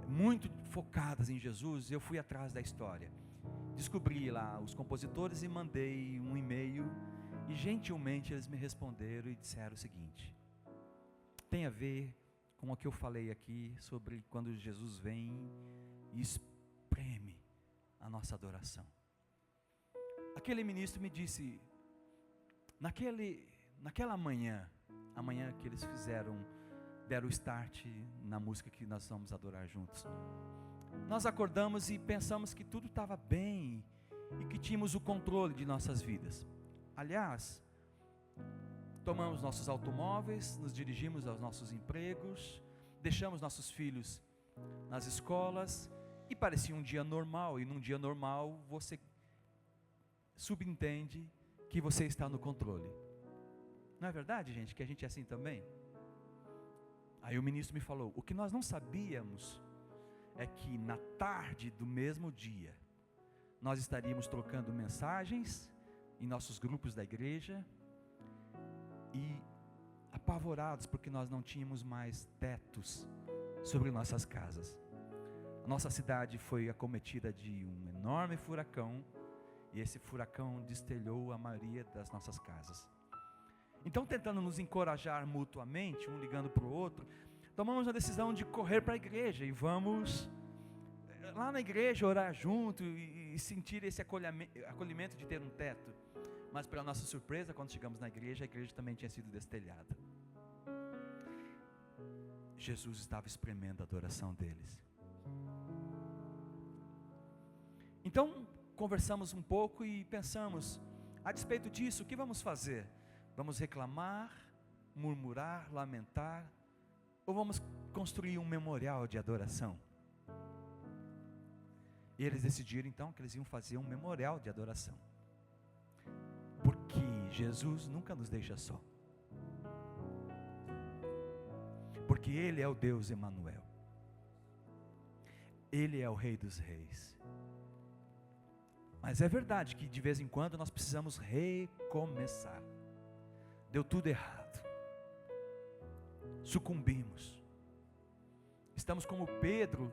muito focadas em Jesus, eu fui atrás da história. Descobri lá os compositores e mandei um e-mail, e gentilmente eles me responderam e disseram o seguinte: tem a ver com o que eu falei aqui sobre quando Jesus vem e espreme a nossa adoração. Aquele ministro me disse, naquela manhã que eles deram o start na música que nós vamos adorar juntos, nós acordamos e pensamos que tudo estava bem e que tínhamos o controle de nossas vidas. Aliás, tomamos nossos automóveis, nos dirigimos aos nossos empregos, deixamos nossos filhos nas escolas, e parecia um dia normal. E num dia normal você subentende que você está no controle. Não é verdade, gente, que a gente é assim também? Aí o ministro me falou, o que nós não sabíamos é que na tarde do mesmo dia nós estaríamos trocando mensagens em nossos grupos da igreja e apavorados porque nós não tínhamos mais tetos sobre nossas casas. A nossa cidade foi acometida de um enorme furacão, e esse furacão destelhou a maioria das nossas casas. Então, tentando nos encorajar mutuamente, um ligando para o outro, tomamos a decisão de correr para a igreja, e vamos lá na igreja orar junto, e sentir esse acolhimento de ter um teto. Mas, para nossa surpresa, quando chegamos na igreja, a igreja também tinha sido destelhada. Jesus estava espremendo a adoração deles. Então, conversamos um pouco e pensamos, a despeito disso, o que vamos fazer? Vamos reclamar, murmurar, lamentar, ou vamos construir um memorial de adoração? E eles decidiram então que eles iam fazer um memorial de adoração, porque Jesus nunca nos deixa só, porque Ele é o Deus Emanuel, Ele é o Rei dos Reis. Mas é verdade que de vez em quando nós precisamos recomeçar. Deu tudo errado, sucumbimos, estamos como Pedro.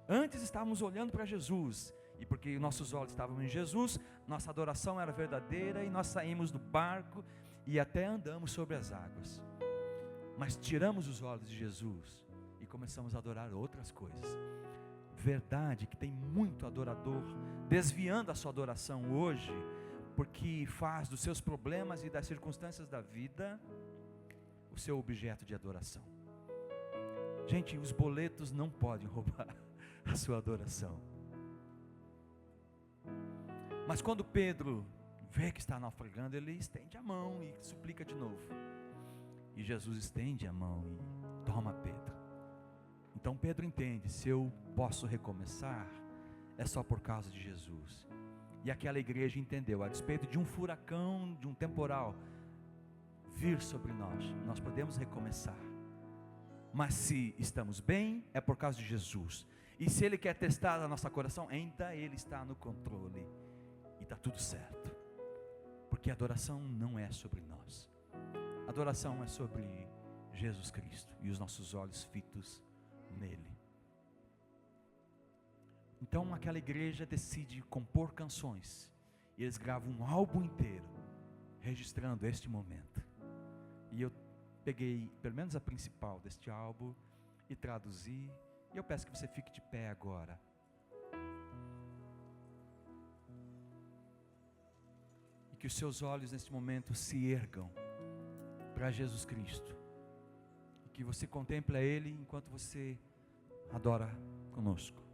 Antes estávamos olhando para Jesus, e porque nossos olhos estavam em Jesus, nossa adoração era verdadeira, e nós saímos do barco e até andamos sobre as águas. Mas tiramos os olhos de Jesus e começamos a adorar outras coisas. Verdade que tem muito adorador desviando a sua adoração hoje, porque faz dos seus problemas e das circunstâncias da vida o seu objeto de adoração. Gente, os boletos não podem roubar a sua adoração. Mas quando Pedro vê que está naufragando, ele estende a mão e suplica de novo. E Jesus estende a mão e toma Pedro. Então Pedro entende, se eu posso recomeçar, é só por causa de Jesus. E aquela igreja entendeu, a despeito de um furacão, de um temporal vir sobre nós podemos recomeçar. Mas se estamos bem, é por causa de Jesus. E se Ele quer testar a nosso coração, ainda Ele está no controle. E está tudo certo. Porque a adoração não é sobre nós. A adoração é sobre Jesus Cristo e os nossos olhos fitos nele. Então aquela igreja decide compor canções. E eles gravam um álbum inteiro, registrando este momento. E eu peguei pelo menos a principal deste álbum e traduzi. E eu peço que você fique de pé agora. E que os seus olhos neste momento se ergam para Jesus Cristo. E que você contemple Ele enquanto você adora conosco.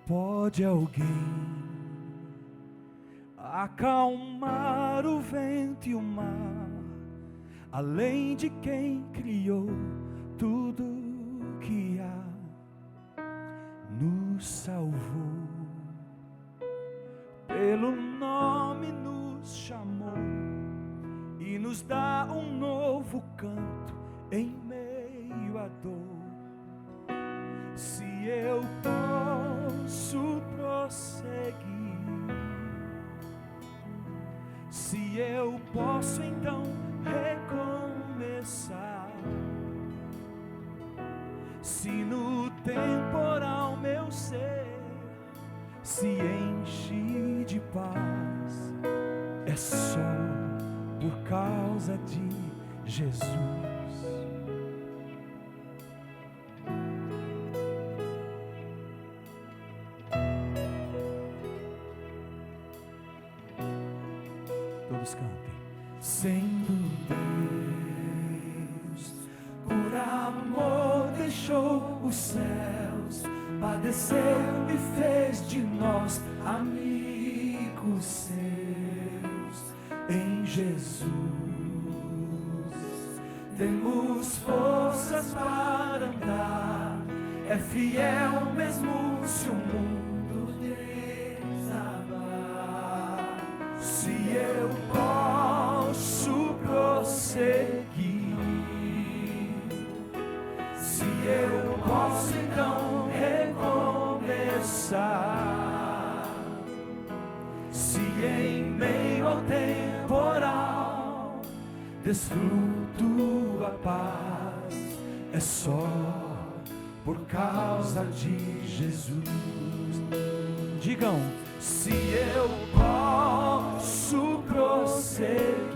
Pode alguém acalmar o vento e o mar, além de quem criou tudo que há, nos salvou, pelo nome nos chamou e nos dá um novo canto em meio à dor. Se eu posso prosseguir, se eu posso então recomeçar, se no temporal meu ser se enche de paz, é só por causa de Jesus. Cantem. Sendo Deus, por amor deixou os céus, padeceu e fez de nós amigos seus. Em Jesus temos forças para andar, é fiel mesmo se o mundo desabar. Se eu posso prosseguir, se eu posso então recomeçar, se em meio ao temporal desfruto a paz, é só por causa de Jesus. Digam, se eu posso prosseguir,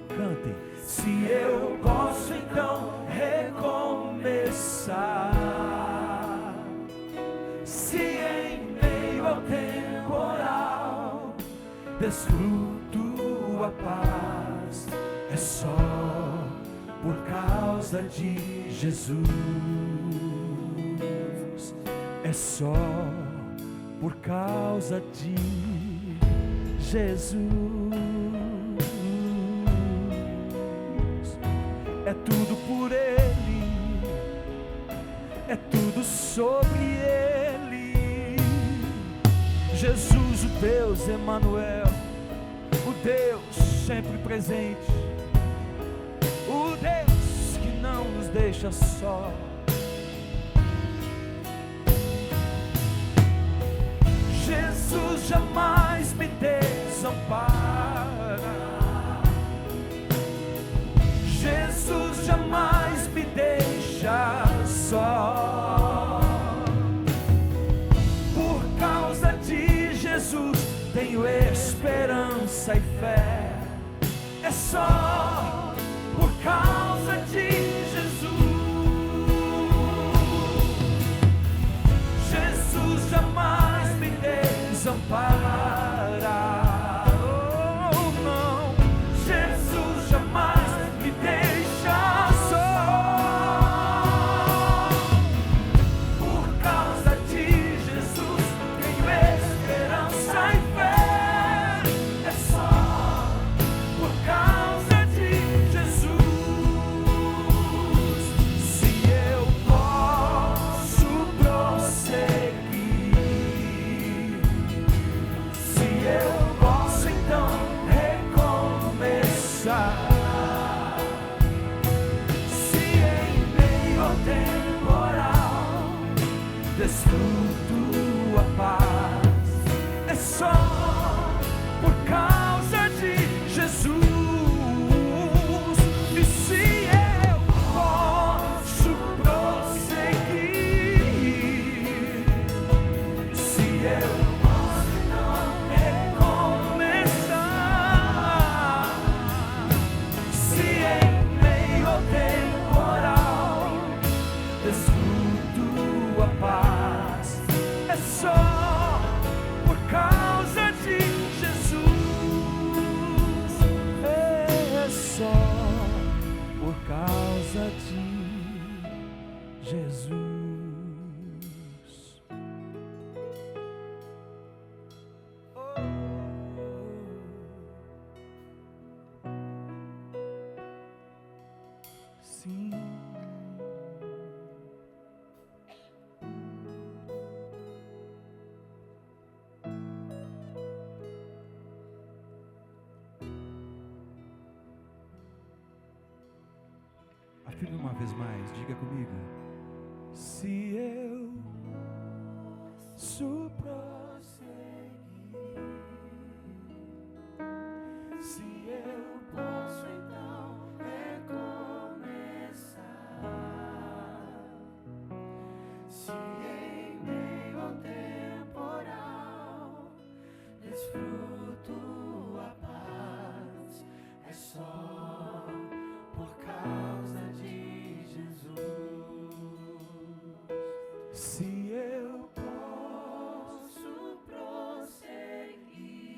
cantem. Se eu posso então recomeçar, se em meio ao temporal desfruto a paz, é só por causa de Jesus. É só por causa de Jesus. é tudo por Ele, é tudo sobre Ele. Jesus, o Deus Emanuel, o Deus sempre presente, o Deus que não nos deixa só. Jesus jamais me desampara, Jesus jamais me deixa só. Por causa de Jesus tenho esperança e fé. É só por causa de Jesus. Jesus jamais me desamparará. Oh, não, Jesus jamais me deixa só. Por causa de Jesus tenho esperança e fé. É só por causa de Jesus. Se eu posso prosseguir, se eu posso então recomeçar, se em meio ao temporal desfruto a paz, é só por causa de Jesus. E se eu posso prosseguir, se eu posso então recomeçar, se em meio ao temporal desfruto a paz, é só por causa de Jesus. É só por causa de Jesus. Sim. Afirme uma vez mais, diga comigo. Se eu posso prosseguir, se eu posso então recomeçar, se em meio ao temporal desfruto a paz, é só por causa de Jesus. Se eu posso prosseguir,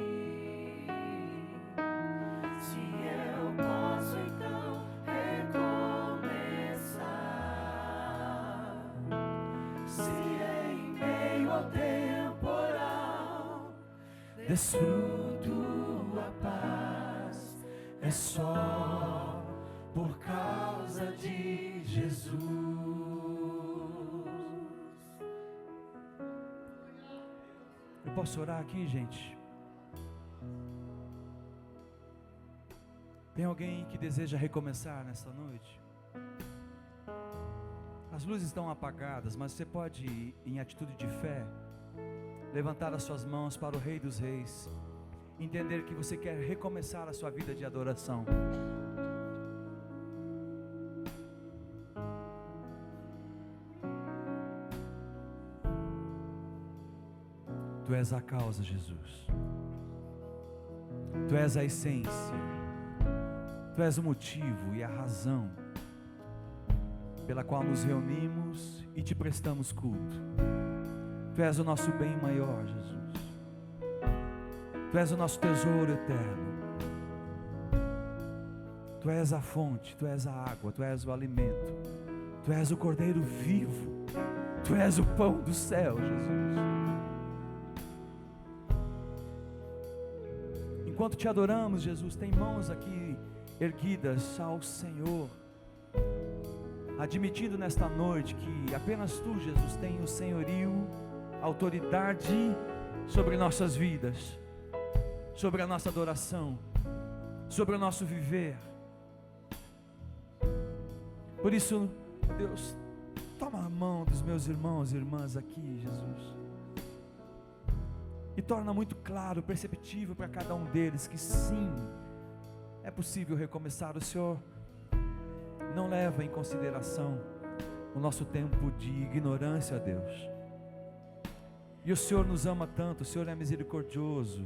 se eu posso então recomeçar, se em meio ao temporal desfruto a paz, é só por causa de Jesus. Eu posso orar aqui, gente? Tem alguém que deseja recomeçar nessa noite? As luzes estão apagadas, mas você pode, em atitude de fé, levantar as suas mãos para o Rei dos Reis, entender que você quer recomeçar a sua vida de adoração. Tu és a causa, Jesus. Tu és a essência. Tu és o motivo e a razão pela qual nos reunimos e te prestamos culto. Tu és o nosso bem maior, Jesus. Tu és o nosso tesouro eterno. Tu és a fonte, Tu és a água, Tu és o alimento. Tu és o Cordeiro vivo. Tu és o pão do céu, Jesus. Enquanto te adoramos, Jesus, tem mãos aqui erguidas ao Senhor. admitindo nesta noite que apenas Tu, Jesus, tem o senhorio, autoridade sobre nossas vidas, sobre a nossa adoração, sobre o nosso viver. Por isso, Deus, toma a mão dos meus irmãos e irmãs aqui, Jesus, e torna muito claro, perceptível para cada um deles que sim, é possível recomeçar. O Senhor não leva em consideração o nosso tempo de ignorância, Deus. E o Senhor nos ama tanto, o Senhor é misericordioso,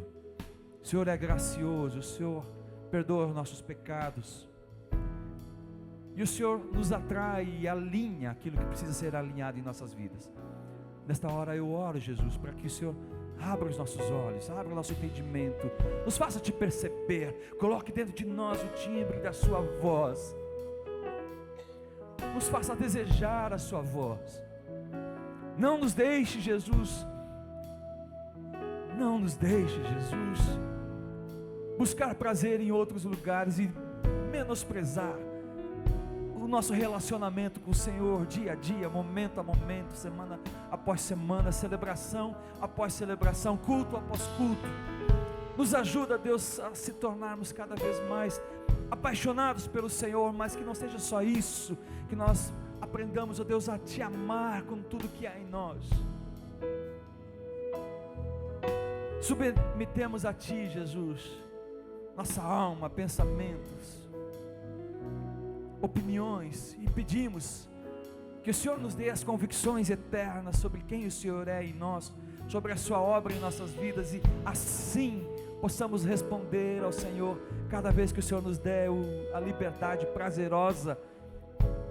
o Senhor é gracioso, o Senhor perdoa os nossos pecados. E o Senhor nos atrai e alinha aquilo que precisa ser alinhado em nossas vidas. Nesta hora eu oro, Jesus, para que o Senhor abra os nossos olhos, abra o nosso entendimento, nos faça te perceber, coloque dentro de nós o timbre da sua voz, nos faça desejar a sua voz. Não nos deixe, Jesus, não nos deixe, Jesus, buscar prazer em outros lugares e menosprezar o nosso relacionamento com o Senhor, dia a dia, momento a momento, semana após semana, celebração após celebração, culto após culto. Nos ajuda, Deus, a se tornarmos cada vez mais apaixonados pelo Senhor, mas que não seja só isso, que nós aprendamos, ó Deus, a Te amar com tudo que há em nós. Submetemos a Ti, Jesus, nossa alma, pensamentos, opiniões, e pedimos que o Senhor nos dê as convicções eternas sobre quem o Senhor é em nós, sobre a sua obra em nossas vidas, e assim possamos responder ao Senhor cada vez que o Senhor nos der a liberdade prazerosa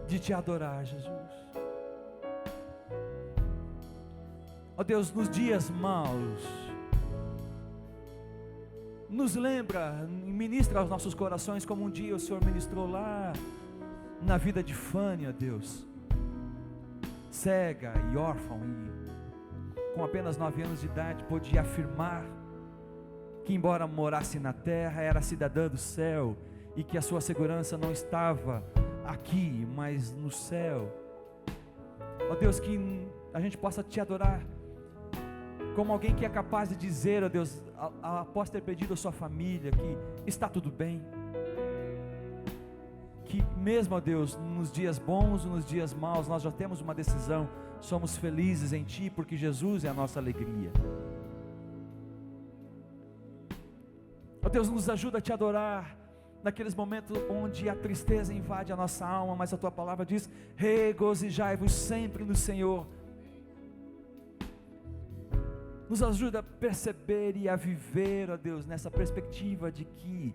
de Te adorar, Jesus. Ó Deus, nos dias maus, nos lembra, ministra aos nossos corações como um dia o Senhor ministrou lá na vida de Fanny, ó Deus, cega e órfã, e com apenas 9 anos de idade pôde afirmar que, embora morasse na terra, era cidadã do céu, e que a sua segurança não estava aqui, mas no céu. Ó Deus, que a gente possa Te adorar como alguém que é capaz de dizer, ó Deus, após ter perdido a sua família, que está tudo bem, que mesmo, ó Deus, nos dias bons ou nos dias maus, nós já temos uma decisão, somos felizes em Ti, porque Jesus é a nossa alegria. Ó Deus, nos ajuda a Te adorar naqueles momentos onde a tristeza invade a nossa alma, mas a Tua palavra diz: regozijai-vos sempre no Senhor. Nos ajuda a perceber e a viver, ó Deus, nessa perspectiva de que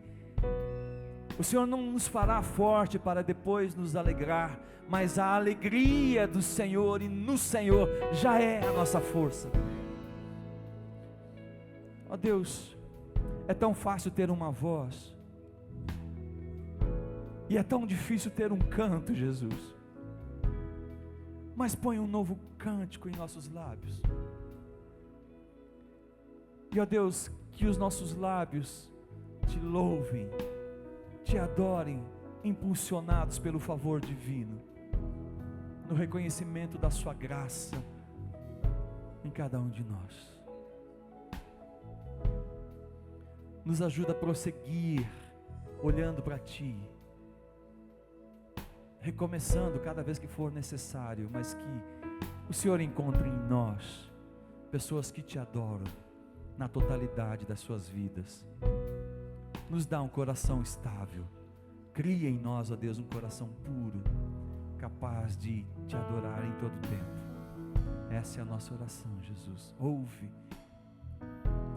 o Senhor não nos fará forte para depois nos alegrar, mas a alegria do Senhor e no Senhor já é a nossa força. Ó Deus, é tão fácil ter uma voz, e é tão difícil ter um canto, Jesus, mas põe um novo cântico em nossos lábios. E ó Deus, que os nossos lábios Te louvem, Te adorem, impulsionados pelo favor divino, no reconhecimento da Sua graça em cada um de nós. Nos ajuda a prosseguir olhando para Ti, recomeçando cada vez que for necessário, mas que o Senhor encontre em nós pessoas que Te adoram na totalidade das suas vidas. Nos dá um coração estável, cria em nós, ó Deus, um coração puro, capaz de Te adorar em todo o tempo. Essa é a nossa oração, Jesus. Ouve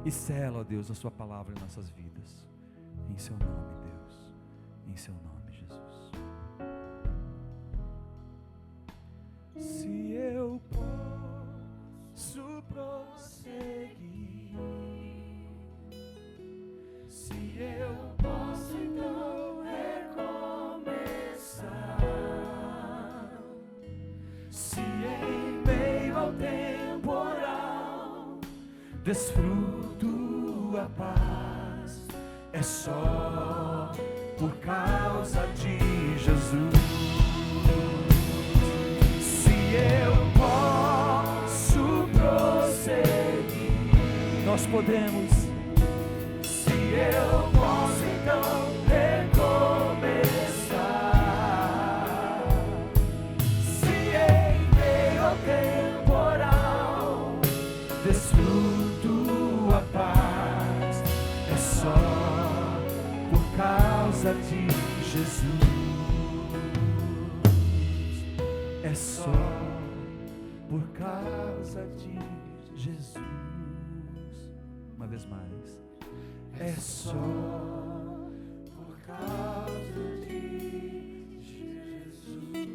e sela, ó Deus, a Sua palavra em nossas vidas, em Seu nome, Deus, em Seu nome, Jesus. Se eu posso prosseguir, se eu posso então recomeçar, se em meio ao temporal desfruto a paz, é só por causa de Jesus. nós podemos. Se eu posso então recomeçar, se em meio ao temporal desfruto a paz, é só por causa de Jesus. É só por causa de Jesus. Uma vez mais. É só por causa de Jesus.